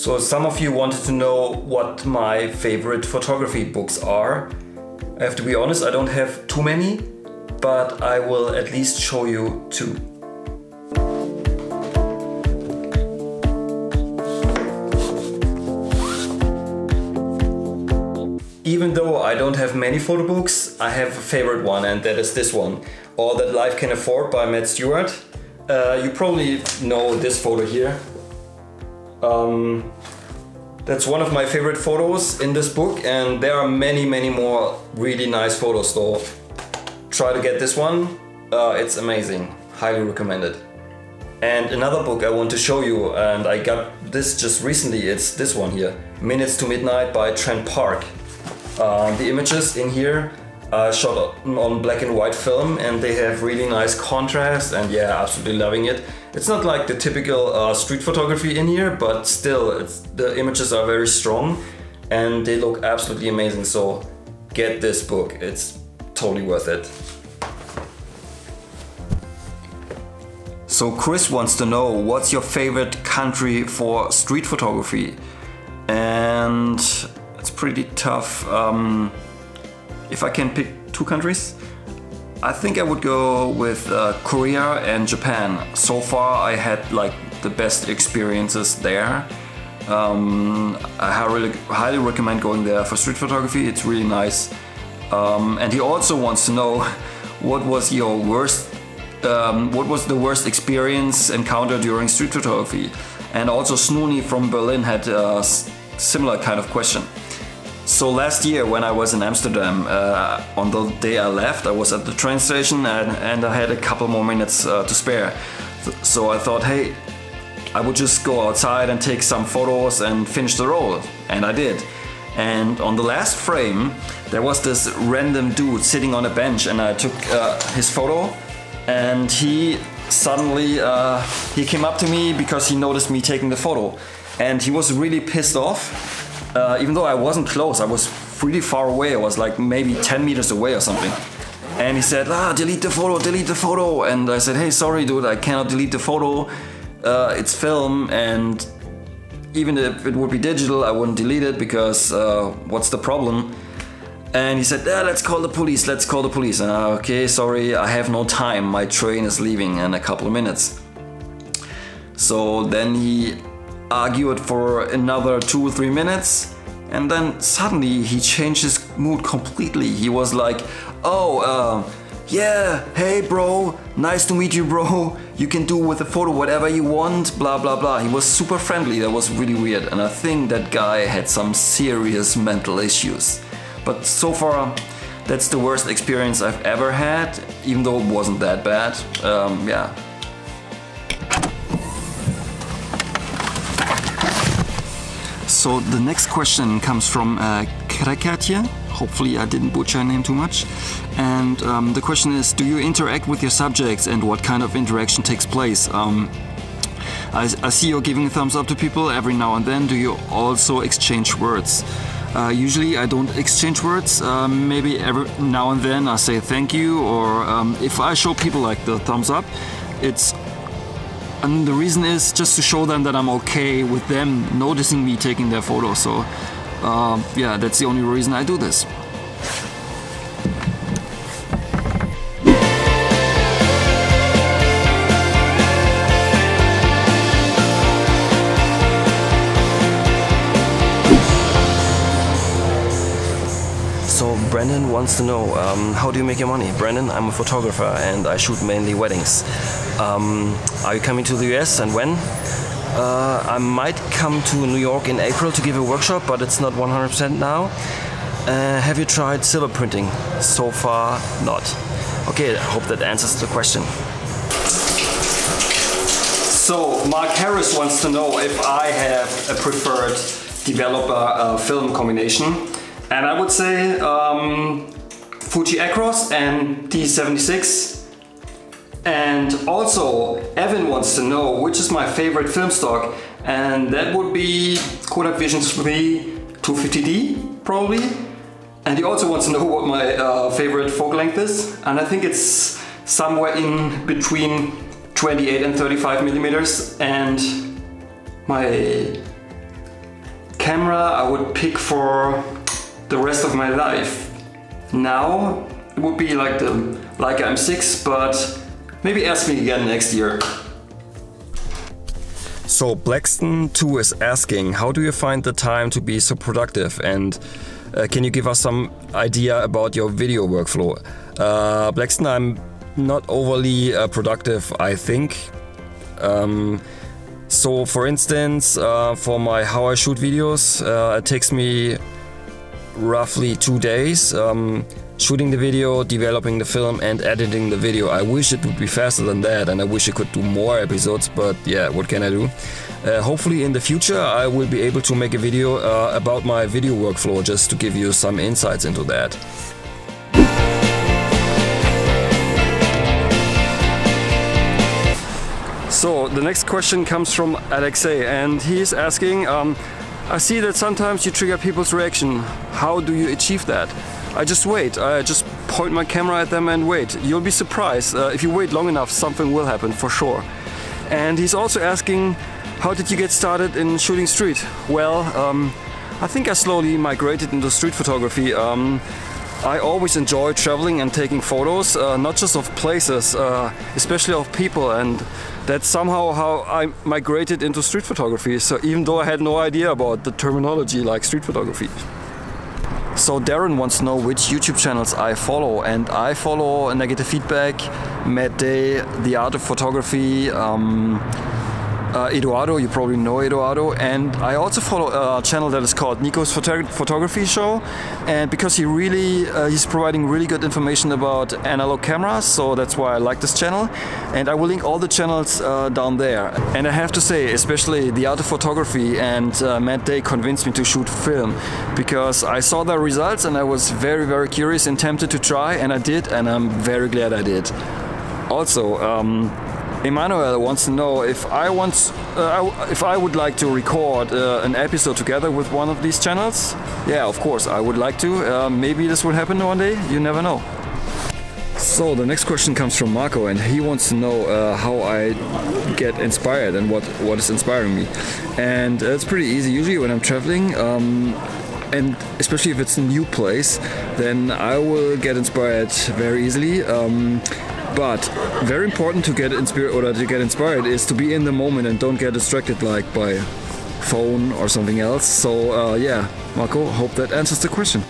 So some of you wanted to know what my favorite photography books are. I have to be honest, I don't have too many, but I will at least show you two. Even though I don't have many photo books, I have a favorite one, and that is this one, All That Life Can Afford by Matt Stewart. You probably know this photo here. That's one of my favorite photos in this book, and there are many more really nice photos, so try to get this one. It's amazing, highly recommended. And another book I want to show you, and I got this just recently, it's this one here, Minutes to Midnight by Trent Park. The images in here are shot on black and white film, and they have really nice contrast, and yeah, absolutely loving it. It's not like the typical street photography in here, but still the images are very strong and they look absolutely amazing, so get this book, it's totally worth it. So Chris wants to know, what's your favorite country for street photography? And it's pretty tough. If I can pick two countries, I think I would go with Korea and Japan. So far I had like the best experiences there. I highly recommend going there for street photography, it's really nice. And he also wants to know, what was the worst experience encounter during street photography? And also Snoony from Berlin had a similar kind of question. So last year when I was in Amsterdam, on the day I left, I was at the train station and I had a couple more minutes to spare. So I thought, hey, I would just go outside and take some photos and finish the roll. And I did. And on the last frame, there was this random dude sitting on a bench, and I took his photo, and he suddenly he came up to me because he noticed me taking the photo. And he was really pissed off. Even though I wasn't close, I was really far away. I was like maybe 10 meters away or something. And he said, delete the photo, delete the photo. And I said, hey, sorry dude, I cannot delete the photo. It's film, and even if it would be digital, I wouldn't delete it because what's the problem? And he said, let's call the police, let's call the police. And okay, sorry, I have no time. My train is leaving in a couple of minutes. So then he argued for another 2 or 3 minutes, and then suddenly he changed his mood completely. He was like, yeah, hey bro, nice to meet you bro, you can do with the photo whatever you want, blah blah blah. He was super friendly. That was really weird, and I think that guy had some serious mental issues. But so far that's the worst experience I've ever had, even though it wasn't that bad. Yeah. So the next question comes from Krakatya. Hopefully I didn't butcher her name too much. And the question is, do you interact with your subjects, and what kind of interaction takes place? I see you're giving a thumbs up to people every now and then. Do you also exchange words? Usually I don't exchange words. Maybe every now and then I say thank you, or if I show people like the thumbs up, and the reason is just to show them that I'm okay with them noticing me taking their photo. So yeah, that's the only reason I do this. So Brandon wants to know, how do you make your money? Brandon, I'm a photographer and I shoot mainly weddings. Are you coming to the US, and when? I might come to New York in April to give a workshop, but it's not 100% now. Have you tried silver printing? So far, not. Okay, I hope that answers the question. So Mark Harris wants to know if I have a preferred developer film combination. And I would say Fuji Acros and D76. And also Evan wants to know which is my favorite film stock, and that would be Kodak Vision 3 250D probably. And he also wants to know what my favorite focal length is, and I think it's somewhere in between 28 and 35 millimeters. And my camera I would pick for the rest of my life. Now it would be like the Leica M6, but maybe ask me again next year. So Blackston2 is asking, how do you find the time to be so productive, and can you give us some idea about your video workflow? Blackston, I'm not overly productive, I think. So for instance, for my how I shoot videos, it takes me roughly 2 days. Shooting the video, developing the film and editing the video. I wish it would be faster than that, and I wish I could do more episodes, but yeah, what can I do? Hopefully in the future I will be able to make a video about my video workflow, just to give you some insights into that. So the next question comes from Alexei, and he's asking, I see that sometimes you trigger people's reaction. How do you achieve that? I just wait. I just point my camera at them and wait. You'll be surprised. If you wait long enough, something will happen for sure. And he's also asking, how did you get started in shooting street? Well, I think I slowly migrated into street photography. I always enjoy traveling and taking photos, not just of places, especially of people, and that's somehow how I migrated into street photography. So even though I had no idea about the terminology like street photography. So Darren wants to know which YouTube channels I follow, and I follow Negative Feedback, Matt Day, The Art of Photography, Eduardo, you probably know Eduardo, and I also follow a channel that is called Nico's Photography Show, and because he's providing really good information about analog cameras, so that's why I like this channel, and I will link all the channels down there. And I have to say, especially The Art of Photography and Matt Day convinced me to shoot film, because I saw their results and I was very, very curious and tempted to try, and I did, and I'm very glad I did. Also, Emmanuel wants to know if I would like to record an episode together with one of these channels. Yeah, of course, I would like to. Maybe this will happen one day, you never know. So the next question comes from Marco, and he wants to know how I get inspired and what is inspiring me. And it's pretty easy. Usually when I'm traveling, and especially if it's a new place, then I will get inspired very easily. But very important to get inspired is to be in the moment and don't get distracted like by phone or something else. So yeah, Marco, hope that answers the question.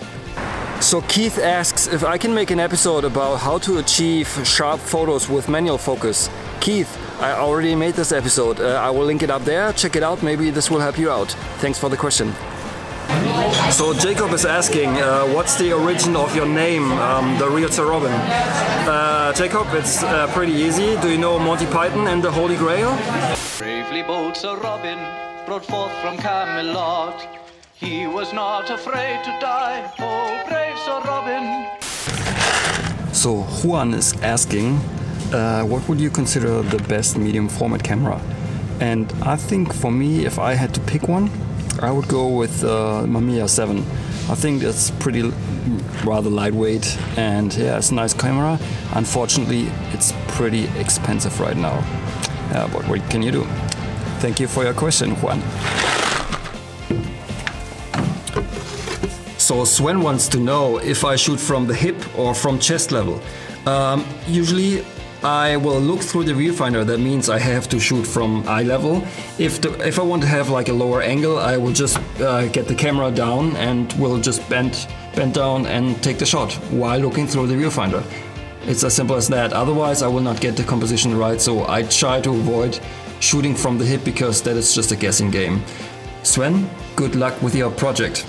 So Keith asks if I can make an episode about how to achieve sharp photos with manual focus. Keith, I already made this episode. I will link it up there. Check it out. Maybe this will help you out. Thanks for the question. So Jacob is asking, what's the origin of your name, The Real Sir Robin? Jacob, it's pretty easy. Do you know Monty Python and the Holy Grail? Bravely bold Sir Robin rode forth from Camelot. He was not afraid to die. Oh, brave Sir Robin. So Juan is asking, what would you consider the best medium format camera? And I think for me, if I had to pick one, I would go with Mamiya 7. I think it's rather lightweight, and yeah, it's a nice camera. Unfortunately, it's pretty expensive right now. But what can you do? Thank you for your question, Juan. So Sven wants to know if I shoot from the hip or from chest level. Usually I will look through the viewfinder. That means I have to shoot from eye level. If I want to have like a lower angle, I will just get the camera down and will just bend down and take the shot while looking through the viewfinder. It's as simple as that. Otherwise I will not get the composition right, so I try to avoid shooting from the hip because that is just a guessing game. Sven, good luck with your project.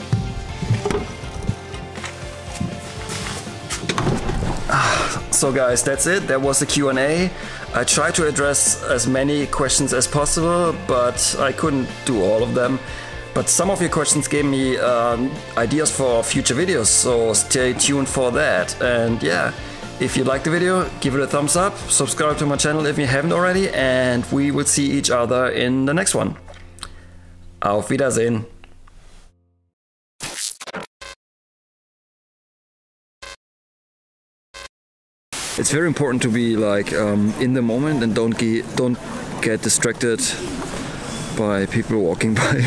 So guys, that's it. That was the Q&A. I tried to address as many questions as possible, but I couldn't do all of them. But some of your questions gave me ideas for future videos, so stay tuned for that. And yeah, if you liked the video, give it a thumbs up, subscribe to my channel if you haven't already, and we will see each other in the next one. Auf Wiedersehen. It's very important to be like in the moment and don't get distracted by people walking by.